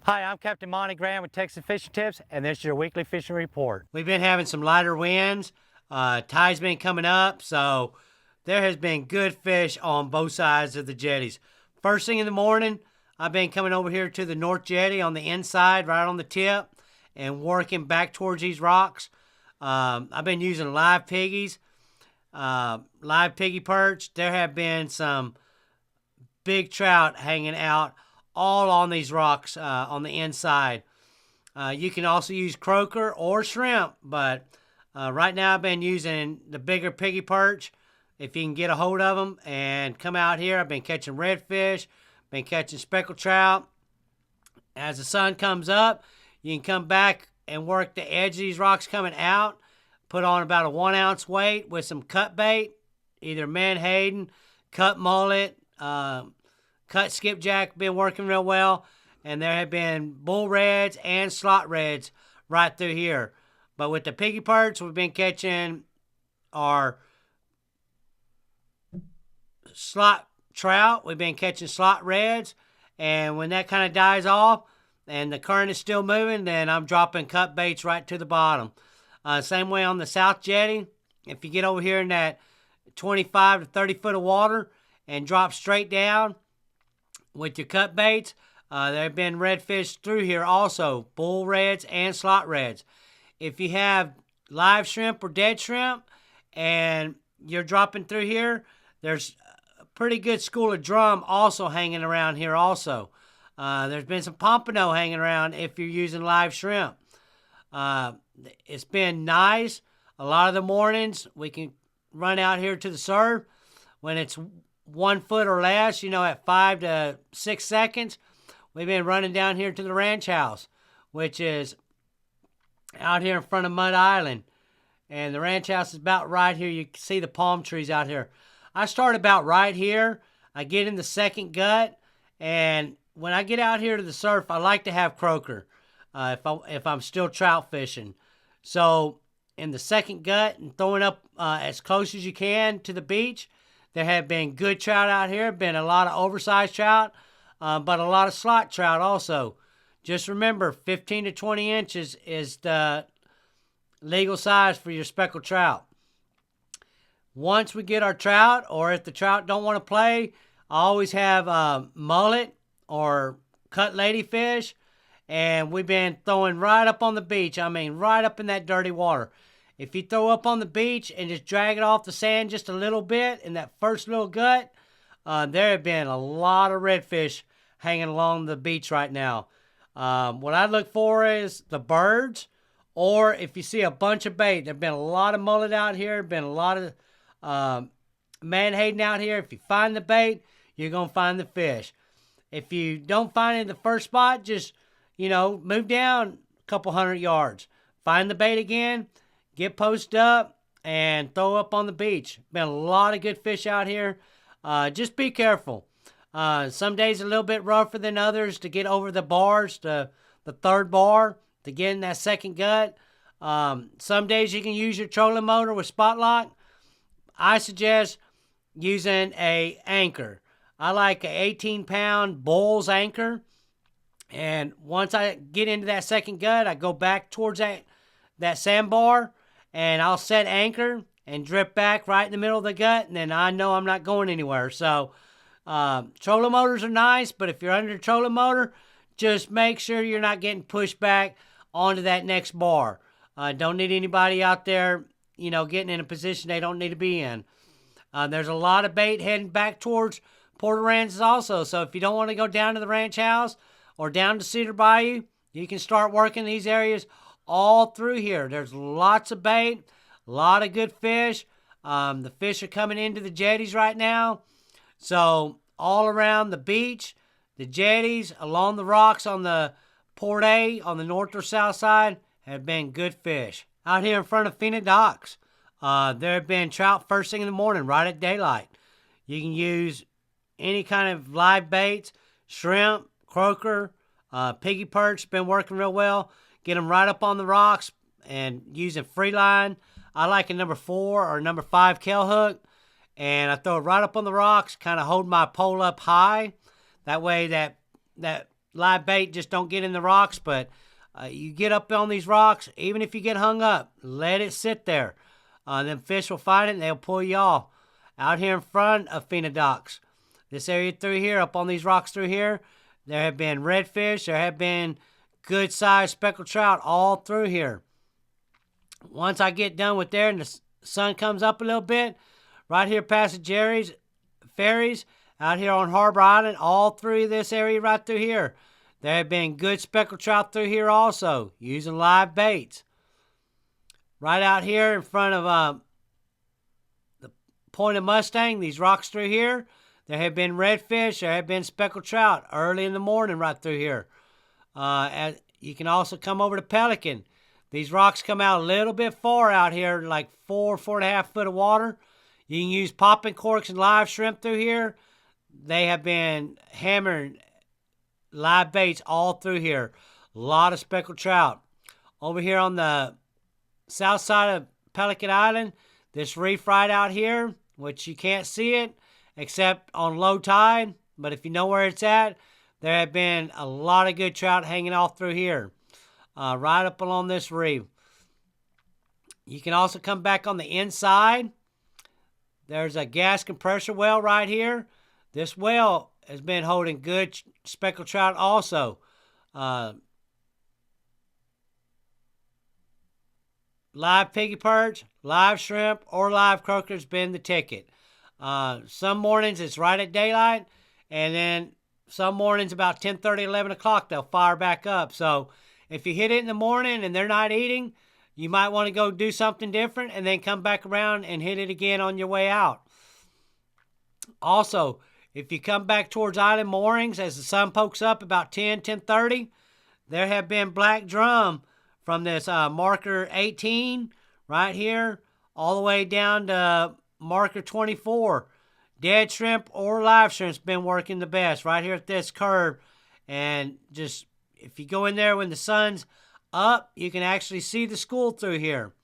Hi, I'm Captain Monte with Texas Fishing Tips, and this is your weekly fishing report. We've been having some lighter winds. Tide's been coming up, so there has been good fish on both sides of the jetties. First thing in the morning, I've been coming over here to the North Jetty on the inside, right on the tip, and working back towards these rocks. I've been using live piggies, live piggy perch. There have been some big trout hanging out all on these rocks on the inside. You can also use croaker or shrimp, but right now I've been using the bigger piggy perch if you can get a hold of them and come out here. I've been catching redfish, been catching speckled trout. As the sun comes up, you can come back and work the edge of these rocks coming out. Put on about a 1 ounce weight with some cut bait, either menhaden, cut mullet, cut skipjack, been working real well. And there have been bull reds and slot reds right through here. But with the piggy perch, we've been catching our slot trout. We've been catching slot reds. And when that kind of dies off and the current is still moving, then I'm dropping cut baits right to the bottom. Same way on the South Jetty. If you get over here in that 25 to 30 foot of water and drop straight down with your cut baits, there have been redfish through here also, bull reds and slot reds. If you have live shrimp or dead shrimp and you're dropping through here, there's a pretty good school of drum also hanging around here also. There's been some pompano hanging around if you're using live shrimp. It's been nice. A lot of the mornings we can run out here to the surf when it's 1 foot or less, at 5 to 6 seconds. We've been running down here to the ranch house, which is out here in front of Mud Island. And the ranch house is about right here. You can see the palm trees out here. I start about right here. I get in the second gut. And when I get out here to the surf, I like to have croaker if I'm still trout fishing. So in the second gut and throwing up as close as you can to the beach, there have been good trout out here. Been a lot of oversized trout. But a lot of slot trout also. Just remember, 15 to 20 inches is the legal size for your speckled trout. Once we get our trout, or if the trout don't want to play, I always have mullet or cut ladyfish, and we've been throwing right up on the beach. I mean, right up in that dirty water. If you throw up on the beach and just drag it off the sand just a little bit in that first little gut, there have been a lot of redfish hanging along the beach right now. What I look for is the birds, or if you see a bunch of bait. There have been a lot of mullet out here, been a lot of menhaden out here. If you find the bait, you're going to find the fish. If you don't find it in the first spot, just, move down a couple 100 yards. Find the bait again, get posted up, and throw up on the beach. Been a lot of good fish out here. Just be careful. Some days a little bit rougher than others to get over the bars, the third bar, to get in that second gut. Some days you can use your trolling motor with spot lock. I suggest using a anchor. I like an 18-pound Bulls anchor. And once I get into that second gut, I go back towards that sandbar, and I'll set anchor and drip back right in the middle of the gut, and then I know I'm not going anywhere. So trolling motors are nice, but if you're under the trolling motor, just make sure you're not getting pushed back onto that next bar. Don't need anybody out there, getting in a position they don't need to be in. There's a lot of bait heading back towards Port Aransas also, so if you don't want to go down to the ranch house or down to Cedar Bayou, you can start working these areas all through here. There's lots of bait, a lot of good fish. The fish are coming into the jetties right now. So all around the beach, the jetties, along the rocks on the Port A, on the north or south side, have been good fish. Out here in front of Phoenix Docks, there have been trout first thing in the morning, right at daylight. You can use any kind of live baits, shrimp, croaker, piggy perch, been working real well. Get them right up on the rocks and using free line. I like a number 4 or number 5 Kell hook. And I throw it right up on the rocks, kind of hold my pole up high. That way that live bait, just don't get in the rocks. But you get up on these rocks, even if you get hung up, let it sit there. Them fish will find it and they'll pull you off. Out here in front of Fina Docks, this area through here, up on these rocks through here, there have been redfish. There have been good-sized speckled trout all through here. Once I get done with there and the sun comes up a little bit, right here past the Jerry's ferries, out here on Harbor Island, all through this area right through here, there have been good speckled trout through here also, using live baits. Right out here in front of the Point of Mustang, these rocks through here, there have been redfish. There have been speckled trout early in the morning right through here. You can also come over to Pelican. These rocks come out a little bit far out here, like 4.5 foot of water. You can use popping corks and live shrimp through here. They have been hammering live baits all through here. A lot of speckled trout. Over here on the south side of Pelican Island, this reef right out here, which you can't see it except on low tide, but if you know where it's at, there have been a lot of good trout hanging off through here, right up along this reef. You can also come back on the inside. There's a gas compressor well right here. This well has been holding good speckled trout also. Live piggy perch, live shrimp, or live croaker's been the ticket. Some mornings it's right at daylight, and then some mornings about 10:30, 11 o'clock, they'll fire back up. So if you hit it in the morning and they're not eating, you might want to go do something different and then come back around and hit it again on your way out. Also, if you come back towards Island Moorings as the sun pokes up about 10:30, there have been black drum from this marker 18 right here all the way down to marker 24. Dead shrimp or live shrimp's been working the best right here at this curve. And just, if you go in there when the sun's up, you can actually see the school through here.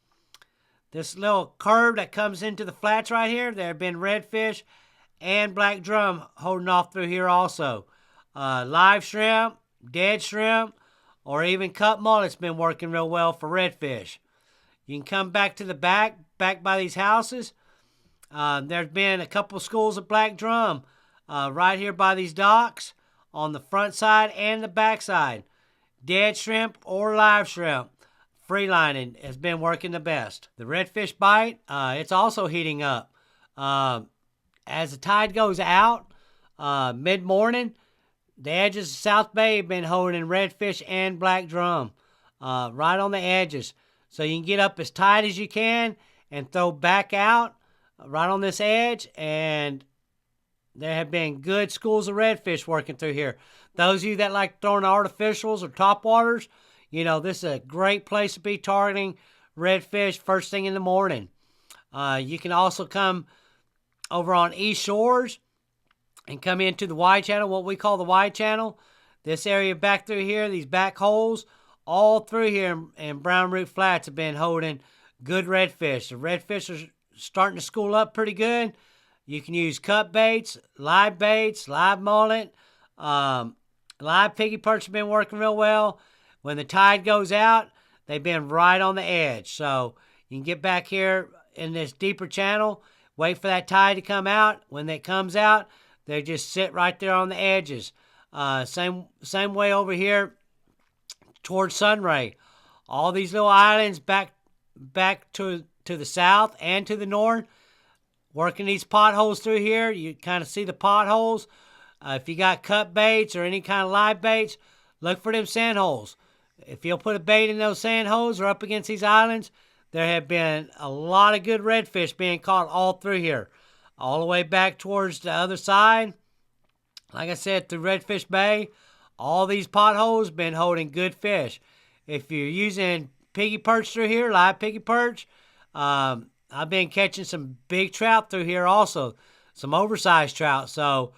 This little curve that comes into the flats right here, there have been redfish and black drum holding off through here also. Live shrimp, dead shrimp, or even cut mullet's been working real well for redfish. You can come back to the back by these houses. There's been a couple schools of black drum right here by these docks on the front side and the back side. Dead shrimp or live shrimp, freelining has been working the best. The redfish bite, it's also heating up. As the tide goes out, mid-morning, the edges of South Bay have been holding redfish and black drum right on the edges. So you can get up as tight as you can and throw back out right on this edge, and there have been good schools of redfish working through here. Those of you that like throwing artificials or topwaters, you know, this is a great place to be targeting redfish first thing in the morning. You can also come over on East Shores and come into the Y channel, what we call the Y channel. This area back through here, these back holes, all through here in Brown Root Flats have been holding good redfish. The redfish are starting to school up pretty good. You can use cut baits, live mullet, live piggy perch have been working real well. When the tide goes out, they've been right on the edge. So you can get back here in this deeper channel, wait for that tide to come out. When it comes out, they just sit right there on the edges. Same way over here towards Sunray. All these little islands back to the south and to the north, working these potholes through here. You kind of see the potholes. If you got cut baits or any kind of live baits, look for them sand holes. If you'll put a bait in those sand holes or up against these islands, there have been a lot of good redfish being caught all through here. All the way back towards the other side. Like I said, through Redfish Bay, all these potholes been holding good fish. If you're using piggy perch through here, live piggy perch, I've been catching some big trout through here also. Some oversized trout. So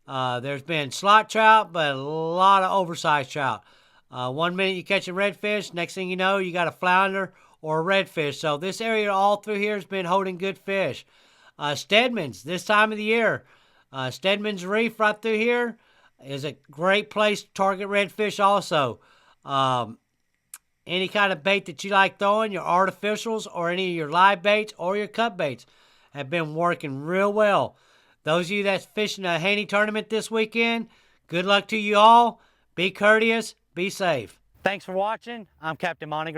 there's been slot trout, but a lot of oversized trout. 1 minute you catch a redfish, next thing you know, you got a flounder or a redfish. So this area all through here has been holding good fish. Stedman's this time of the year. Stedman's Reef right through here is a great place to target redfish also. Any kind of bait that you like throwing, your artificials or any of your live baits or your cut baits have been working real well. Those of you that's fishing a Haney tournament this weekend, good luck to you all. Be courteous. Be safe. Thanks for watching. I'm Captain Monte.